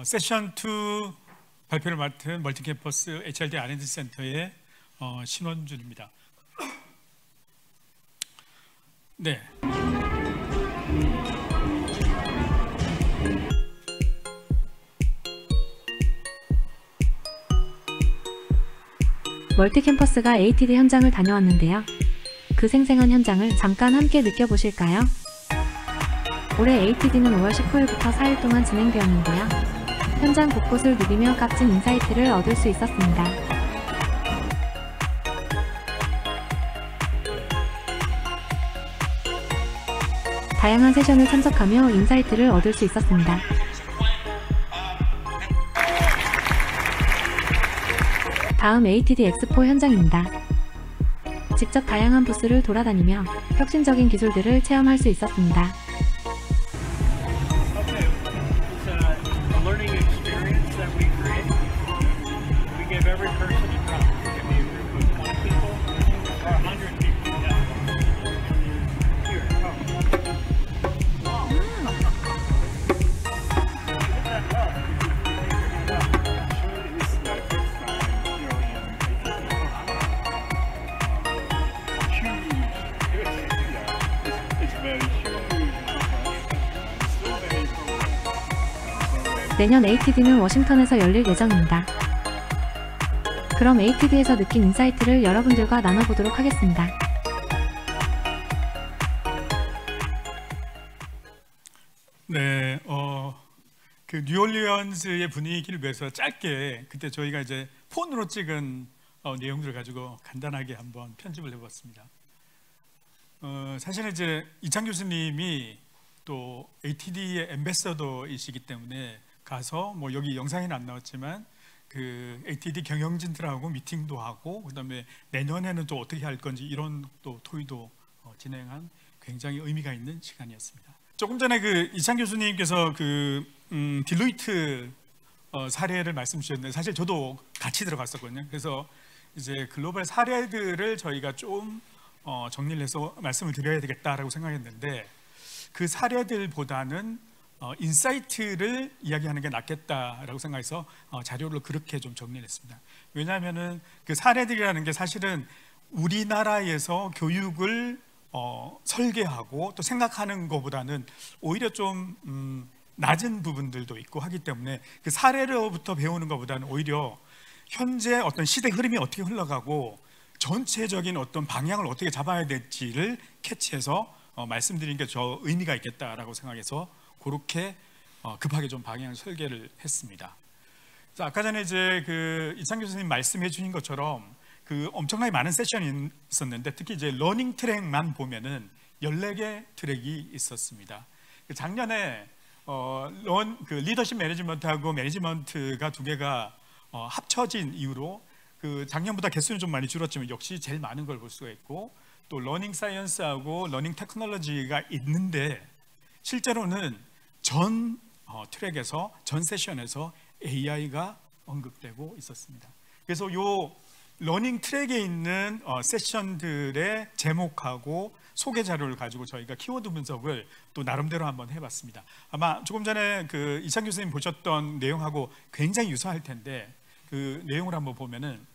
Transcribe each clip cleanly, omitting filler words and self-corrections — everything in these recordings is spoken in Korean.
세션 2 발표를 맡은 멀티캠퍼스 HRD R&D 센터의 신원준입니다. 네. 멀티캠퍼스가 ATD 현장을 다녀왔는데요. 그 생생한 현장을 잠깐 함께 느껴보실까요? 올해 ATD는 5월 19일부터 4일 동안 진행되었는데요. 현장 곳곳을 누비며 값진 인사이트를 얻을 수 있었습니다. 다양한 세션을 참석하며 인사이트를 얻을 수 있었습니다. 다음 ATD 엑스포 현장입니다. 직접 다양한 부스를 돌아다니며 혁신적인 기술들을 체험할 수 있었습니다. 내년 ATD는 워싱턴에서 열릴 예정입니다. 그럼 ATD에서 느낀 인사이트를 여러분들과 나눠보도록 하겠습니다. 네, 그 뉴올리언스의 분위기를 위해서 짧게 그때 저희가 이제 폰으로 찍은 내용들을 가지고 간단하게 한번 편집을 해봤습니다. 사실은 이제 이창 교수님이 또 ATD의 앰베서더이시기 때문에 가서 뭐 여기 영상에는 안 나왔지만 그 ATD 경영진들하고 미팅도 하고 그다음에 내년에는 또 어떻게 할 건지 이런 또 토의도 진행한 굉장히 의미가 있는 시간이었습니다. 조금 전에 그 이창 교수님께서 그 딜로이트 사례를 말씀 주셨는데 사실 저도 같이 들어갔었거든요. 그래서 이제 글로벌 사례들을 저희가 좀 정리를 해서 말씀을 드려야 되겠다라고 생각했는데 그 사례들보다는 인사이트를 이야기하는 게 낫겠다라고 생각해서 자료를 그렇게 좀 정리를 했습니다. 왜냐하면은 그 사례들이라는 게 사실은 우리나라에서 교육을 설계하고 또 생각하는 것보다는 오히려 좀 낮은 부분들도 있고 하기 때문에 그 사례로부터 배우는 것보다는 오히려 현재 어떤 시대 흐름이 어떻게 흘러가고 전체적인 어떤 방향을 어떻게 잡아야 될지를 캐치해서 말씀드리는 게 저 의미가 있겠다라고 생각해서 그렇게 급하게 좀 방향 설계를 했습니다. 자, 아까 전에 이제 그 이창 교수님 말씀해 주신 것처럼 그 엄청나게 많은 세션이 있었는데 특히 이제 러닝 트랙만 보면은 14개 트랙이 있었습니다. 작년에 그 리더십 매니지먼트하고 매니지먼트가 두 개가 합쳐진 이후로 그 작년보다 개수는 좀 많이 줄었지만 역시 제일 많은 걸 볼 수가 있고 또 러닝 사이언스하고 러닝 테크놀로지가 있는데 실제로는 전 트랙에서 전 세션에서 AI가 언급되고 있었습니다. 그래서 요 러닝 트랙에 있는 세션들의 제목하고 소개 자료를 가지고 저희가 키워드 분석을 또 나름대로 한번 해봤습니다. 아마 조금 전에 그 이창 교수님 보셨던 내용하고 굉장히 유사할 텐데 그 내용을 한번 보면은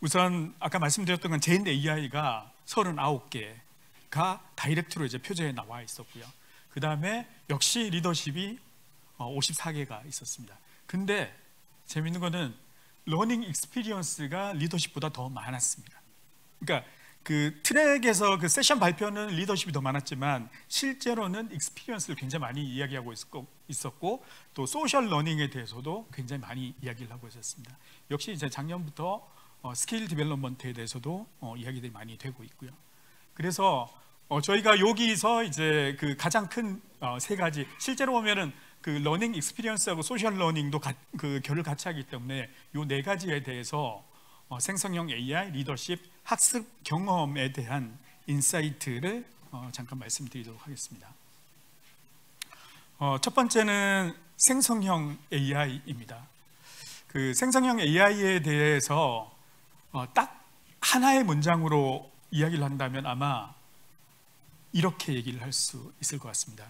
우선 아까 말씀드렸던 건 제인 AI가 39개가 다이렉트로 이제 표제에 나와 있었고요. 그 다음에 역시 리더십이 54개가 있었습니다. 근데 재밌는 거는 러닝 익스피리언스가 리더십보다 더 많았습니다. 그러니까 그 트랙에서 그 세션 발표는 리더십이 더 많았지만 실제로는 익스피리언스를 굉장히 많이 이야기하고 있었고 또 소셜 러닝에 대해서도 굉장히 많이 이야기를 하고 있었습니다. 역시 이제 작년부터 스킬 디벨롭먼트에 대해서도 이야기들이 많이 되고 있고요. 그래서 저희가 여기서 이제 그 가장 큰 세 가지 실제로 보면은 그 러닝 익스피리언스하고 소셜 러닝도 그 결을 같이 하기 때문에 요 네 가지에 대해서 생성형 AI, 리더십, 학습 경험에 대한 인사이트를 잠깐 말씀드리도록 하겠습니다. 첫 번째는 생성형 AI입니다. 그 생성형 AI에 대해서 딱 하나의 문장으로 이야기를 한다면 아마 이렇게 얘기를 할 수 있을 것 같습니다.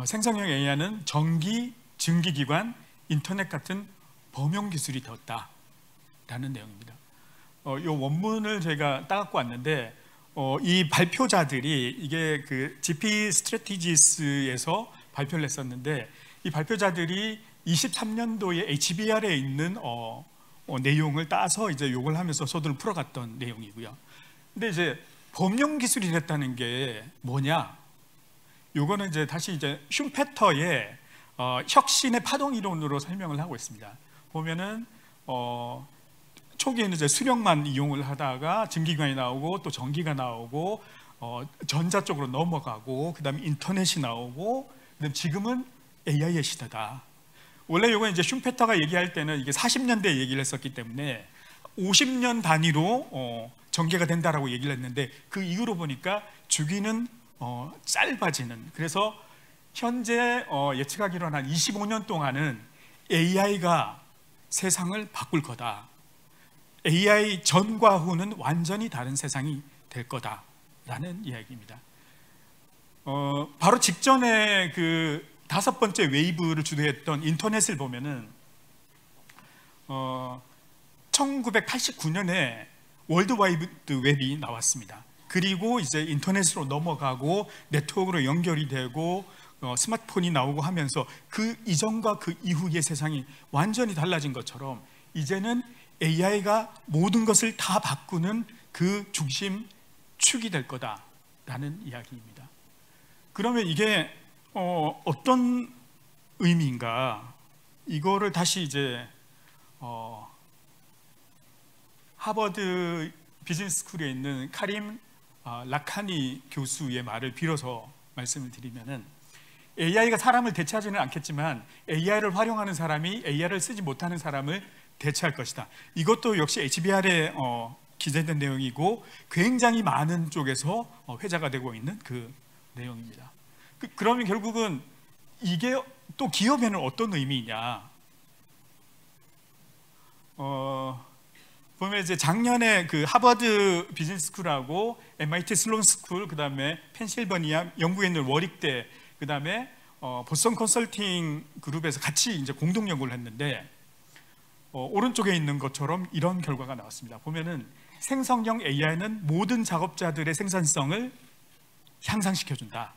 생성형 AI는 전기, 증기기관, 인터넷 같은 범용 기술이 되었다라는 내용입니다. 이 원문을 제가 따갖고 왔는데 이 발표자들이 이게 그 GP 스트래티지스에서 발표를 했었는데 이 발표자들이 23년도에 HBR에 있는 내용을 따서 이제 욕을 하면서 소들을 풀어갔던 내용이고요. 근데 이제 범용 기술이 됐다는 게 뭐냐? 요거는 이제 다시 이제 슈페터의 혁신의 파동 이론으로 설명을 하고 있습니다. 보면은 초기에는 이제 수력만 이용을 하다가 증기관이 나오고 또 전기가 나오고 전자 쪽으로 넘어가고 그다음에 인터넷이 나오고 그다음 지금은 AI의 시대다. 원래 이건 이제 슈페터가 얘기할 때는 이게 40년대 얘기를 했었기 때문에 50년 단위로 전개가 된다라고 얘기를 했는데 그 이후로 보니까 주기는 짧아지는. 그래서 현재 예측하기로는 한 25년 동안은 AI가 세상을 바꿀 거다. AI 전과 후는 완전히 다른 세상이 될 거다라는 이야기입니다. 바로 직전에 그 5번째 웨이브를 주도했던 인터넷을 보면은 1989년에 월드와이드 웹이 나왔습니다. 그리고 이제 인터넷으로 넘어가고 네트워크로 연결이 되고 스마트폰이 나오고 하면서 그 이전과 그 이후의 세상이 완전히 달라진 것처럼 이제는 AI가 모든 것을 다 바꾸는 그 중심 축이 될 거다라는 이야기입니다. 그러면 이게 어떤 의미인가? 이거를 다시 이제 하버드 비즈니스 스쿨에 있는 카림 라카니 교수의 말을 빌어서 말씀을 드리면은 AI가 사람을 대체하지는 않겠지만 AI를 활용하는 사람이 AI를 쓰지 못하는 사람을 대체할 것이다. 이것도 역시 HBR에 기재된 내용이고 굉장히 많은 쪽에서 회자가 되고 있는 그 내용입니다. 그러면 결국은 이게 또 기업에는 어떤 의미냐? 보면 이제 작년에 그 하버드 비즈니스 스쿨하고 MIT 슬론 스쿨, 그다음에 펜실버니아 영국에 있는 워릭대, 그다음에 보스턴 컨설팅 그룹에서 같이 이제 공동 연구를 했는데 오른쪽에 있는 것처럼 이런 결과가 나왔습니다. 보면은 생성형 AI는 모든 작업자들의 생산성을 향상시켜준다.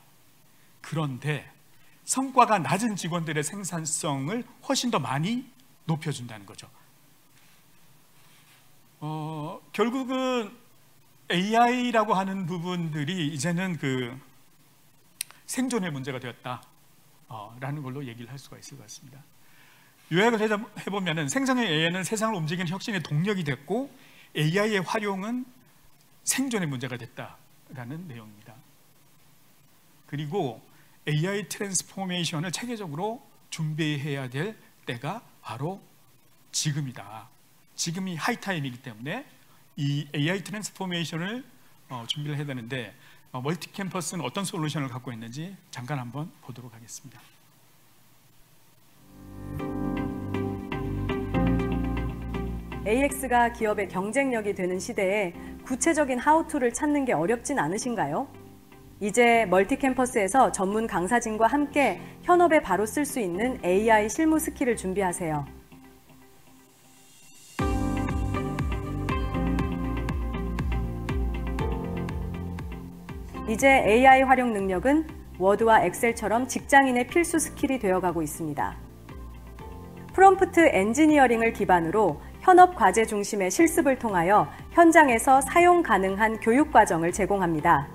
그런데 성과가 낮은 직원들의 생산성을 훨씬 더 많이 높여준다는 거죠. 결국은 AI라고 하는 부분들이 이제는 그 생존의 문제가 되었다라는 걸로 얘기를 할 수가 있을 것 같습니다. 요약을 해보면 생성형 AI는 세상을 움직이는 혁신의 동력이 됐고 AI의 활용은 생존의 문제가 됐다라는 내용입니다. 그리고 AI 트랜스포메이션을 체계적으로 준비해야 될 때가 바로 지금이다. 지금이 하이타임이기 때문에 이 AI 트랜스포메이션을 준비를 해야 되는데 멀티 캠퍼스는 어떤 솔루션을 갖고 있는지 잠깐 한번 보도록 하겠습니다. AX가 기업의 경쟁력이 되는 시대에 구체적인 하우투를 찾는 게 어렵진 않으신가요? 이제 멀티 캠퍼스에서 전문 강사진과 함께 현업에 바로 쓸 수 있는 AI 실무 스킬을 준비하세요. 이제 AI 활용 능력은 워드와 엑셀처럼 직장인의 필수 스킬이 되어가고 있습니다. 프롬프트 엔지니어링을 기반으로 현업 과제 중심의 실습을 통하여 현장에서 사용 가능한 교육 과정을 제공합니다.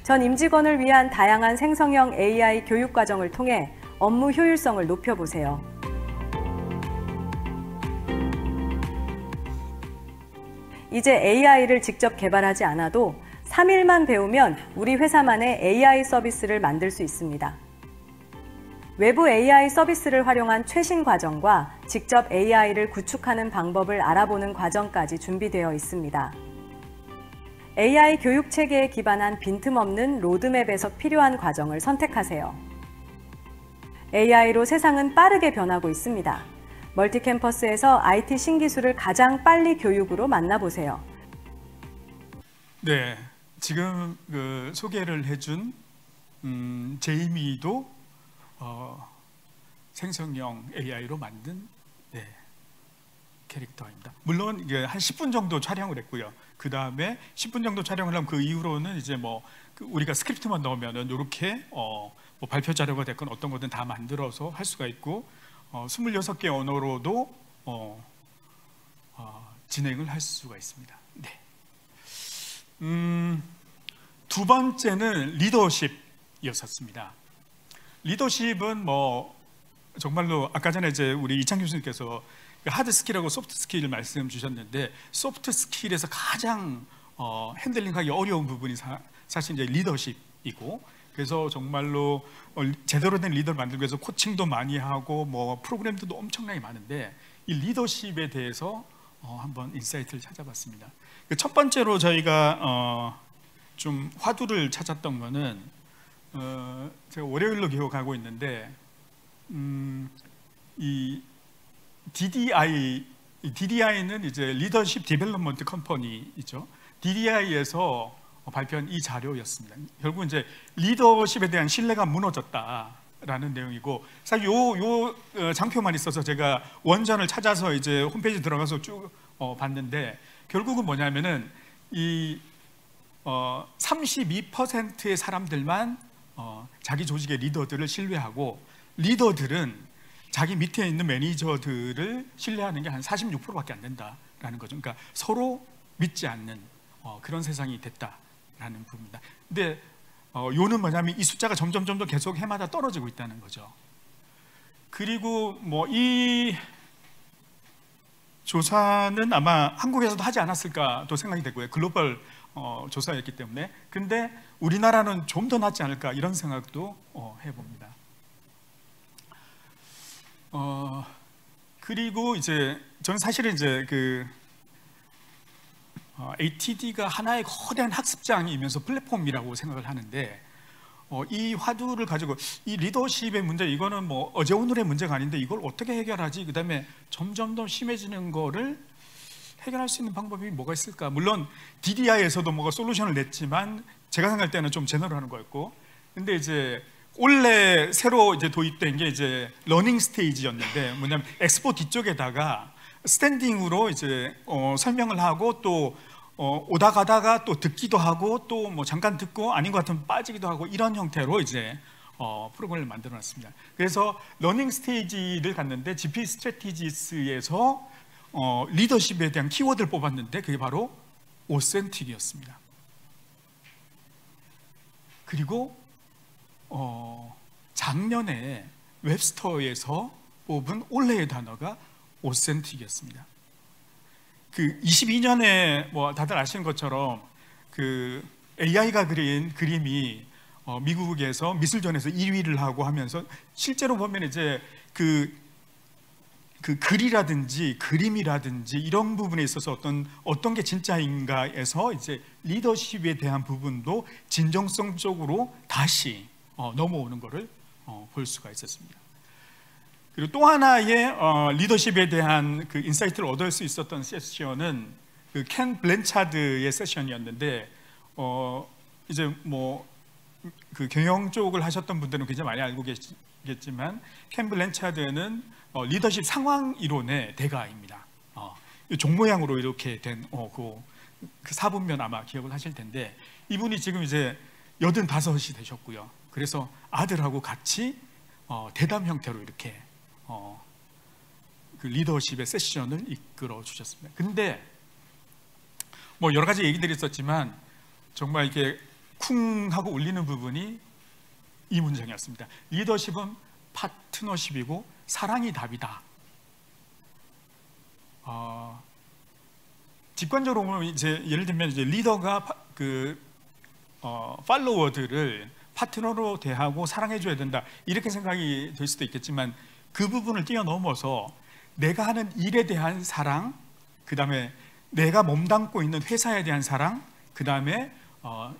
전 임직원을 위한 다양한 생성형 AI 교육 과정을 통해 업무 효율성을 높여보세요. 이제 AI를 직접 개발하지 않아도 3일만 배우면 우리 회사만의 AI 서비스를 만들 수 있습니다. 외부 AI 서비스를 활용한 최신 과정과 직접 AI를 구축하는 방법을 알아보는 과정까지 준비되어 있습니다. AI 교육 체계에 기반한 빈틈없는 로드맵에서 필요한 과정을 선택하세요. AI로 세상은 빠르게 변하고 있습니다. 멀티캠퍼스에서 IT 신기술을 가장 빨리 교육으로 만나보세요. 네, 지금 소개를 해준 제이미도 생성형 AI로 만든 캐릭터입니다. 물론 이게 한 10분 정도 촬영을 했고요. 그 다음에 10분 정도 촬영을 하면 그 이후로는 이제 뭐 우리가 스크립트만 넣으면은 이렇게 뭐 발표 자료가 됐건 어떤 거든 다 만들어서 할 수가 있고 26개 언어로도 진행을 할 수가 있습니다. 네. 두 번째는 리더십이었습니다. 리더십은 뭐 정말로 아까 전에 이제 우리 이창 교수님께서 하드 스킬하고 소프트 스킬을 말씀 주셨는데, 소프트 스킬에서 가장 핸들링하기 어려운 부분이 사실 이제 리더십이고, 그래서 정말로 제대로 된 리더를 만들기 위해서 코칭도 많이 하고 뭐 프로그램도 엄청나게 많은데, 이 리더십에 대해서 한번 인사이트를 찾아봤습니다. 첫 번째로 저희가 좀 화두를 찾았던 거는 제가 월요일로 기억하고 있는데 이 DDI는 이제 리더십 디벨롭먼트 컴퍼니이죠. DDI에서 발표한 이 자료였습니다. 결국 이제 리더십에 대한 신뢰가 무너졌다라는 내용이고, 사실 요 장표만 있어서 제가 원전을 찾아서 이제 홈페이지 들어가서 쭉 봤는데, 결국은 뭐냐면은 이 32%의 사람들만 자기 조직의 리더들을 신뢰하고, 리더들은 자기 밑에 있는 매니저들을 신뢰하는 게 한 46%밖에 안 된다라는 거죠. 그러니까 서로 믿지 않는 그런 세상이 됐다라는 부분입니다. 근데 요는 뭐냐면 이 숫자가 점점 더 계속 해마다 떨어지고 있다는 거죠. 그리고 뭐 이 조사는 아마 한국에서도 하지 않았을까도 생각이 되고요. 글로벌 조사였기 때문에. 근데 우리나라는 좀 더 낫지 않을까 이런 생각도 해봅니다. 그리고 이제 저는 사실은 이제 ATD가 하나의 거대한 학습장이면서 플랫폼이라고 생각을 하는데, 이 화두를 가지고 이 리더십의 문제, 이거는 뭐 어제 오늘의 문제가 아닌데 이걸 어떻게 해결하지? 그 다음에 점점 더 심해지는 거를 해결할 수 있는 방법이 뭐가 있을까? 물론 DDI에서도 뭐가 솔루션을 냈지만 제가 생각할 때는 좀 제너럴하는 거였고, 근데 이제 원래 새로 이제 도입된 게 이제 러닝 스테이지였는데, 뭐냐면 엑스포 뒤쪽에다가 스탠딩으로 이제 설명을 하고 또 오다 가다가 또 듣기도 하고 또 뭐 잠깐 듣고 아닌 것 같으면 빠지기도 하고, 이런 형태로 이제 프로그램을 만들어 놨습니다. 그래서 러닝 스테이지를 갔는데 GP 스트래티지스에서 리더십에 대한 키워드를 뽑았는데 그게 바로 오센틱이었습니다. 그리고 작년에 웹스터에서 뽑은 올해의 단어가 오센틱이었습니다. 그 22년에 뭐 다들 아시는 것처럼 그 AI가 그린 그림이 미국에서 미술전에서 1위를 하고 하면서, 실제로 보면 이제 그 글이라든지 그림이라든지 이런 부분에 있어서 어떤 게 진짜인가에서 이제 리더십에 대한 부분도 진정성 쪽으로 다시 넘어오는 것을 볼 수가 있었습니다. 그리고 또 하나의 리더십에 대한 그 인사이트를 얻을 수 있었던 세션은 그 켄 블랜차드의 세션이었는데, 이제 뭐 그 경영 쪽을 하셨던 분들은 굉장히 많이 알고 계시겠지만, 켄 블랜차드는 리더십 상황 이론의 대가입니다. 종 모양으로 이렇게 된 그 사분면 아마 기억을 하실 텐데, 이분이 지금 이제 85이 되셨고요. 그래서 아들하고 같이 대담 형태로 이렇게 그 리더십의 세션을 이끌어 주셨습니다. 근데 뭐 여러 가지 얘기들이 있었지만 정말 이게 쿵 하고 울리는 부분이 이 문장이었습니다. 리더십은 파트너십이고 사랑이 답이다. 직관적으로 보면 이제 예를 들면 이제 리더가 팔로워들을 파트너로 대하고 사랑해줘야 된다, 이렇게 생각이 될 수도 있겠지만, 그 부분을 뛰어넘어서 내가 하는 일에 대한 사랑, 그 다음에 내가 몸담고 있는 회사에 대한 사랑, 그 다음에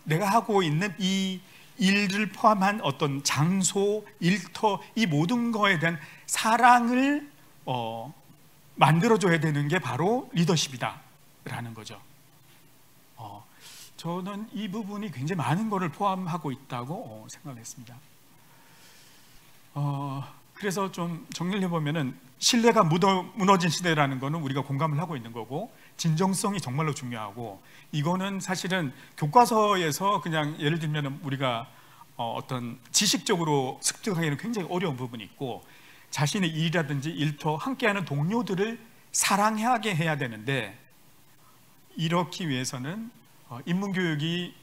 내가 하고 있는 이 일을 포함한 어떤 장소, 일터, 이 모든 거에 대한 사랑을 만들어줘야 되는 게 바로 리더십이다 라는 거죠. 저는 이 부분이 굉장히 많은 것을 포함하고 있다고 생각했습니다. 그래서 좀 정리를 해보면은 신뢰가 무너진 시대라는 거는 우리가 공감을 하고 있는 거고, 진정성이 정말로 중요하고, 이거는 사실은 교과서에서 그냥 예를 들면 우리가 어떤 지식적으로 습득하기는 굉장히 어려운 부분이 있고, 자신의 일이라든지 일터 함께하는 동료들을 사랑하게 해야 되는데, 이렇기 위해서는 인문교육이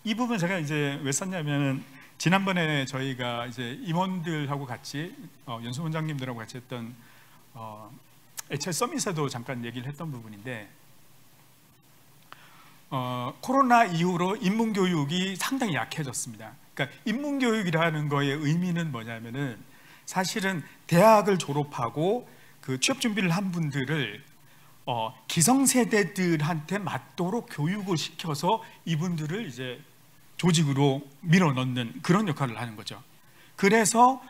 이 부분 제가 이제 왜 썼냐면은 지난번에 저희가 이제 임원들하고 같이 연수원장님들하고 같이 했던 HR 서밋에도 잠깐 얘기를 했던 부분인데, 코로나 이후로 인문교육이 상당히 약해졌습니다. 그러니까 인문교육이라는 거의 의미는 뭐냐면은 사실은 대학을 졸업하고 그 취업 준비를 한 분들을 기성세대들한테 맞도록 교육을 시켜서 이분들을 이제 조직으로 밀어넣는 그런 역할을 하는 거죠. 그래서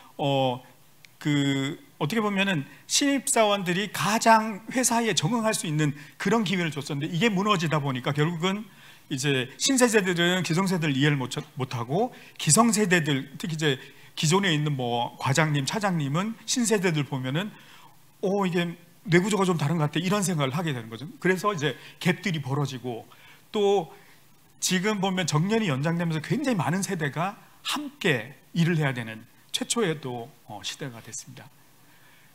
어떻게 보면은 신입사원들이 가장 회사에 적응할 수 있는 그런 기회를 줬었는데, 이게 무너지다 보니까 결국은 이제 신세대들은 기성세대를 이해를 못하고, 기성세대들, 특히 이제 기존에 있는 뭐 과장님, 차장님은 신세대들 보면은 이게 뇌구조가 좀 다른 것 같아, 이런 생각을 하게 되는 거죠. 그래서 이제 갭들이 벌어지고, 또 지금 보면 정년이 연장되면서 굉장히 많은 세대가 함께 일을 해야 되는 최초의 또 시대가 됐습니다.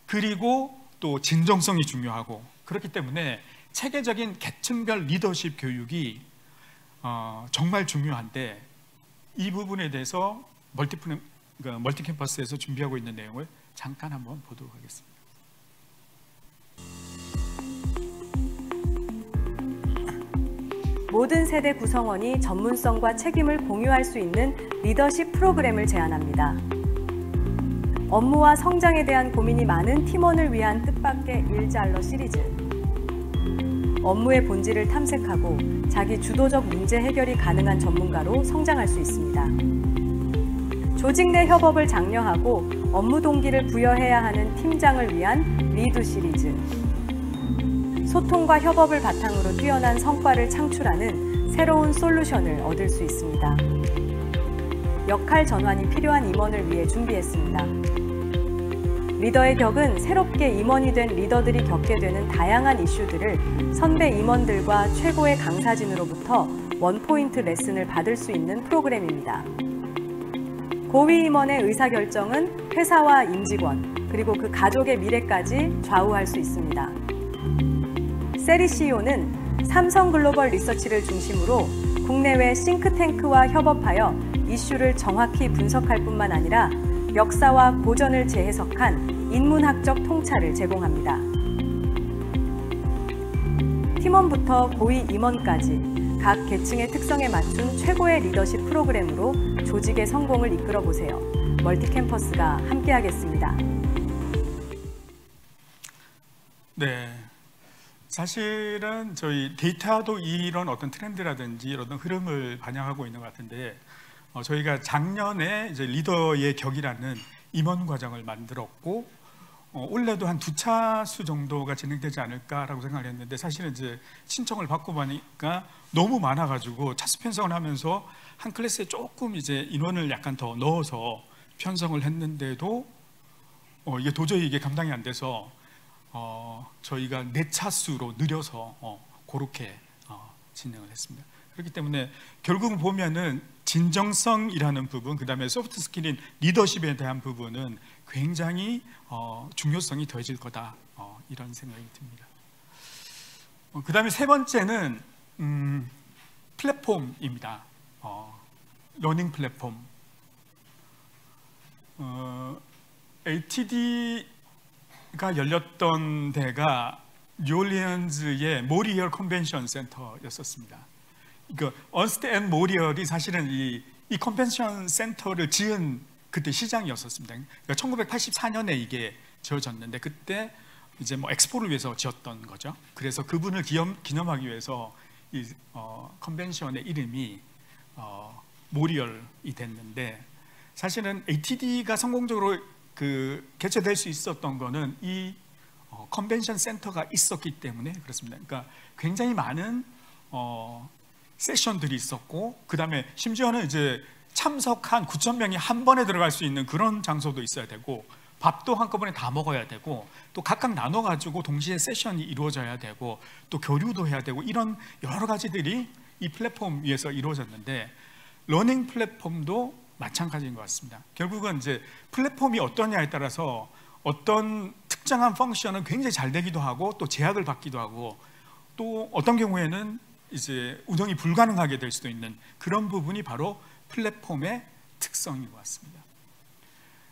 그리고 또 진정성이 중요하고, 그렇기 때문에 체계적인 계층별 리더십 교육이 정말 중요한데, 이 부분에 대해서 멀티캠퍼스에서 준비하고 있는 내용을 잠깐 한번 보도록 하겠습니다. 모든 세대 구성원이 전문성과 책임을 공유할 수 있는 리더십 프로그램을 제안합니다. 업무와 성장에 대한 고민이 많은 팀원을 위한 뜻밖의 일잘러 시리즈. 업무의 본질을 탐색하고 자기 주도적 문제 해결이 가능한 전문가로 성장할 수 있습니다. 조직 내 협업을 장려하고 업무 동기를 부여해야 하는 팀장을 위한 리드 시리즈. 소통과 협업을 바탕으로 뛰어난 성과를 창출하는 새로운 솔루션을 얻을 수 있습니다. 역할 전환이 필요한 임원을 위해 준비했습니다. 리더의 격은 새롭게 임원이 된 리더들이 겪게 되는 다양한 이슈들을 선배 임원들과 최고의 강사진으로부터 원포인트 레슨을 받을 수 있는 프로그램입니다. 고위 임원의 의사결정은 회사와 임직원, 그리고 그 가족의 미래까지 좌우할 수 있습니다. 세리 CEO는 삼성글로벌 리서치를 중심으로 국내외 싱크탱크와 협업하여 이슈를 정확히 분석할 뿐만 아니라 역사와 고전을 재해석한 인문학적 통찰을 제공합니다. 팀원부터 고위 임원까지 각 계층의 특성에 맞춘 최고의 리더십 프로그램으로 조직의 성공을 이끌어 보세요. 멀티캠퍼스가 함께하겠습니다. 네. 사실은 저희 데이터도 이런 어떤 트렌드라든지 이런 흐름을 반영하고 있는 것 같은데, 저희가 작년에 이제 리더의 격이라는 임원 과정을 만들었고, 올해도 한 2차수 정도가 진행되지 않을까라고 생각을 했는데, 사실은 이제 신청을 받고 보니까 너무 많아가지고 차수 편성을 하면서 한 클래스에 조금 이제 인원을 약간 더 넣어서 편성을 했는데도 이게 도저히 이게 감당이 안 돼서 저희가 4차수로 늘려서 그렇게 진행을 했습니다. 그렇기 때문에 결국은 보면은 진정성이라는 부분, 그 다음에 소프트 스킬인 리더십에 대한 부분은 굉장히 중요성이 더해질 거다, 이런 생각이 듭니다. 그 다음에 세 번째는 플랫폼입니다. 러닝 플랫폼. ATD가 열렸던 데가 뉴올리언즈의 모리얼 컨벤션 센터였었습니다. 언스트 앤 모리얼이 사실은 이 컨벤션 센터를 지은 그때 시장이었었습니다. 그러니까 1984년에 이게 지어졌는데, 그때 이제 뭐 엑스포를 위해서 지었던 거죠. 그래서 그분을 기념하기 위해서 이 컨벤션의 이름이 모리얼이 됐는데, 사실은 ATD가 성공적으로 개최될 수 있었던 거는 이 컨벤션 센터가 있었기 때문에 그렇습니다. 그러니까 굉장히 많은 세션들이 있었고, 그 다음에 심지어는 이제 참석한 9,000명이 한 번에 들어갈 수 있는 그런 장소도 있어야 되고, 밥도 한꺼번에 다 먹어야 되고 또 각각 나눠가지고 동시에 세션이 이루어져야 되고 또 교류도 해야 되고 이런 여러 가지들이 이 플랫폼 위에서 이루어졌는데 러닝 플랫폼도 마찬가지인 것 같습니다. 결국은 이제 플랫폼이 어떠냐에 따라서 어떤 특정한 펑션은 굉장히 잘 되기도 하고 또 제약을 받기도 하고 또 어떤 경우에는 이제 운영이 불가능하게 될 수도 있는 그런 부분이 바로 플랫폼의 특성인 것 같습니다.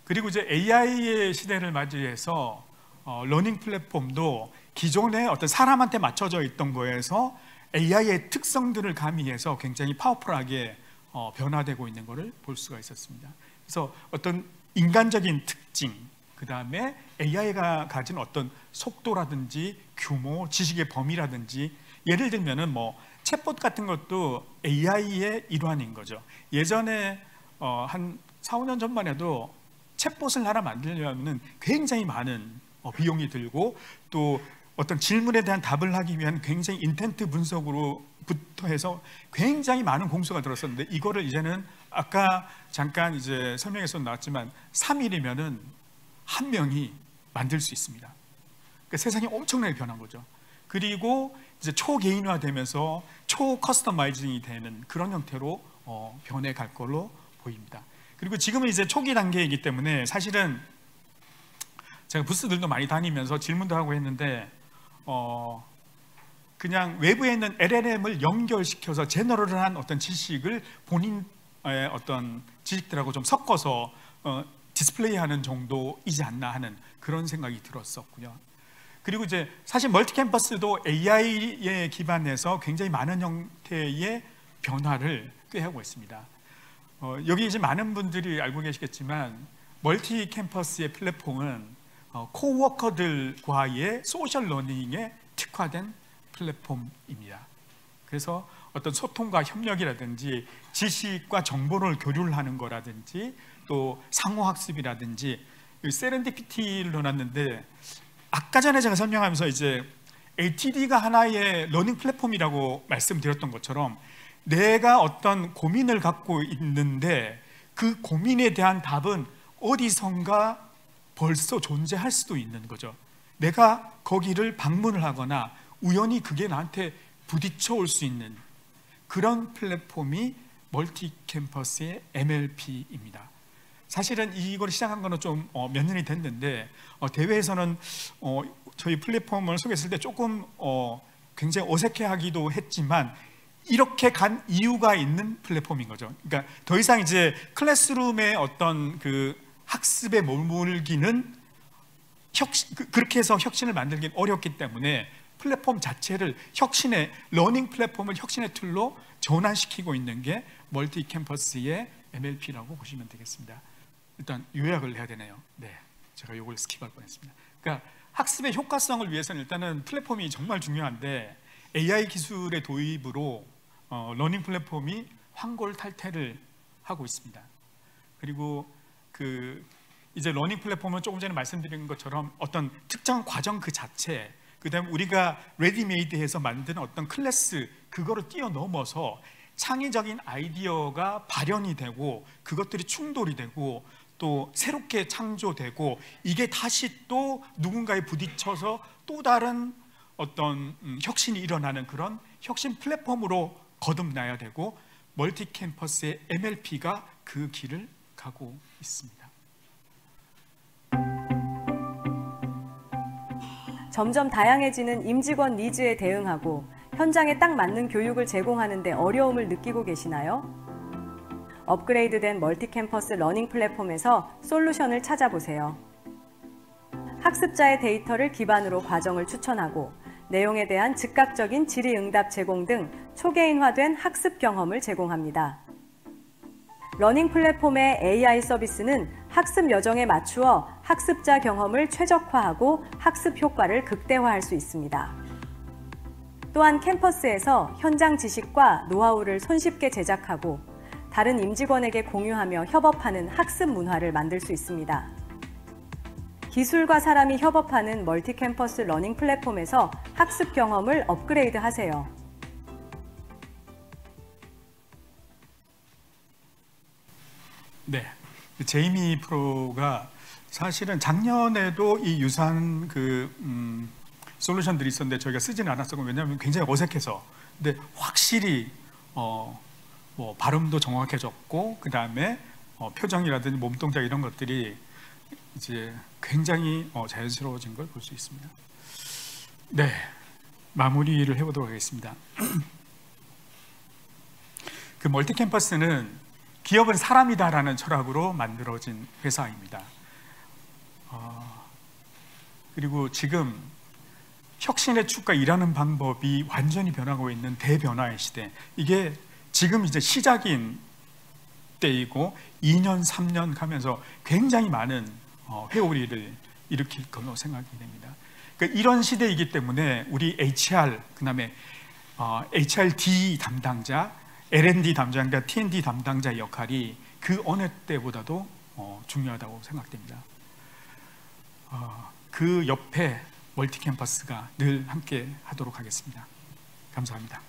그리고 이제 AI의 시대를 맞이해서 러닝 플랫폼도 기존에 어떤 사람한테 맞춰져 있던 거에서 AI의 특성들을 가미해서 굉장히 파워풀하게 변화되고 있는 것을 볼 수가 있었습니다. 그래서 어떤 인간적인 특징, 그 다음에 AI가 가진 어떤 속도라든지 규모, 지식의 범위라든지 예를 들면은 뭐 챗봇 같은 것도 AI의 일환인 거죠. 예전에 한 4, 5년 전만 해도 챗봇을 하나 만들려면 굉장히 많은 비용이 들고 또 어떤 질문에 대한 답을 하기 위한 굉장히 인텐트 분석으로부터 해서 굉장히 많은 공수가 들었었는데 이거를 이제는 아까 잠깐 이제 설명에서 나왔지만 3일이면은 한 명이 만들 수 있습니다. 그러니까 세상이 엄청나게 변한 거죠. 그리고 이제 초개인화되면서 초커스터마이징이 되는 그런 형태로 변해 갈 걸로 보입니다. 그리고 지금은 이제 초기 단계이기 때문에 사실은 제가 부스들도 많이 다니면서 질문도 하고 했는데 그냥 외부에 있는 LLM을 연결시켜서 제너럴한 어떤 지식을 본인의 어떤 지식들하고 좀 섞어서 디스플레이하는 정도이지 않나 하는 그런 생각이 들었었고요. 그리고 이제 사실 멀티캠퍼스도 AI에 기반해서 굉장히 많은 형태의 변화를 꾀하고 있습니다. 여기 이제 많은 분들이 알고 계시겠지만 멀티캠퍼스의 플랫폼은 코워커들과의 소셜 러닝에 특화된 플랫폼입니다. 그래서 어떤 소통과 협력이라든지 지식과 정보를 교류를 하는 거라든지 또 상호학습이라든지 세렌디피티를 넣어놨는데 아까 전에 제가 설명하면서 이제 ATD가 하나의 러닝 플랫폼이라고 말씀드렸던 것처럼 내가 어떤 고민을 갖고 있는데 그 고민에 대한 답은 어디선가 벌써 존재할 수도 있는 거죠. 내가 거기를 방문을 하거나 우연히 그게 나한테 부딪혀 올 수 있는 그런 플랫폼이 멀티캠퍼스의 MLP입니다. 사실은 이걸 시작한 거는 좀 몇 년이 됐는데 대회에서는 저희 플랫폼을 소개했을 때 조금 굉장히 어색해하기도 했지만 이렇게 간 이유가 있는 플랫폼인 거죠. 그러니까 더 이상 이제 클래스룸의 어떤 그 학습에 머물기는 그렇게 해서 혁신을 만들기는 어렵기 때문에 플랫폼 자체를 혁신의 러닝 플랫폼을 혁신의 툴로 전환시키고 있는 게 멀티캠퍼스의 MLP라고 보시면 되겠습니다. 일단 요약을 해야 되네요. 네, 제가 이걸 스킵할 뻔했습니다. 그러니까 학습의 효과성을 위해서는 일단은 플랫폼이 정말 중요한데 AI 기술의 도입으로 러닝 플랫폼이 환골탈태를 하고 있습니다. 그리고 이제 러닝 플랫폼은 조금 전에 말씀드린 것처럼 어떤 특정 과정 그 자체, 그다음에 우리가 레디메이드해서 만드는 어떤 클래스 그거를 뛰어넘어서 창의적인 아이디어가 발현이 되고 그것들이 충돌이 되고 또 새롭게 창조되고 이게 다시 또 누군가에 부딪혀서 또 다른 어떤 혁신이 일어나는 그런 혁신 플랫폼으로 거듭나야 되고 멀티캠퍼스의 MLP가 그 길을 가고 있습니다. 점점 다양해지는 임직원 니즈에 대응하고 현장에 딱 맞는 교육을 제공하는 데 어려움을 느끼고 계시나요? 업그레이드된 멀티캠퍼스 러닝 플랫폼에서 솔루션을 찾아보세요. 학습자의 데이터를 기반으로 과정을 추천하고 내용에 대한 즉각적인 질의응답 제공 등 초개인화된 학습 경험을 제공합니다. 러닝 플랫폼의 AI 서비스는 학습 여정에 맞추어 학습자 경험을 최적화하고 학습 효과를 극대화할 수 있습니다. 또한 캠퍼스에서 현장 지식과 노하우를 손쉽게 제작하고 다른 임직원에게 공유하며 협업하는 학습 문화를 만들 수 있습니다. 기술과 사람이 협업하는 멀티캠퍼스 러닝 플랫폼에서 학습 경험을 업그레이드 하세요. 네, 제이미 프로가 사실은 작년에도 이 유사한 솔루션들이 있었는데 저희가 쓰지는 않았었고, 왜냐하면 굉장히 어색해서. 근데 확실히 뭐 발음도 정확해졌고, 그 다음에 표정이라든지 몸동작 이런 것들이 이제 굉장히 자연스러워진 걸 볼 수 있습니다. 네, 마무리를 해보도록 하겠습니다. 그 멀티캠퍼스는 기업은 사람이다라는 철학으로 만들어진 회사입니다. 그리고 지금 혁신의 축과 일하는 방법이 완전히 변하고 있는 대변화의 시대, 이게 지금 이제 시작인 때이고 2년, 3년 가면서 굉장히 많은 회오리를 일으킬 걸로 생각이 됩니다. 그러니까 이런 시대이기 때문에 우리 HR, 그 다음에 HRD 담당자, L&D 담당자, T&D 담당자의 역할이 그 어느 때보다도 중요하다고 생각됩니다. 그 옆에 멀티캠퍼스가 늘 함께 하도록 하겠습니다. 감사합니다.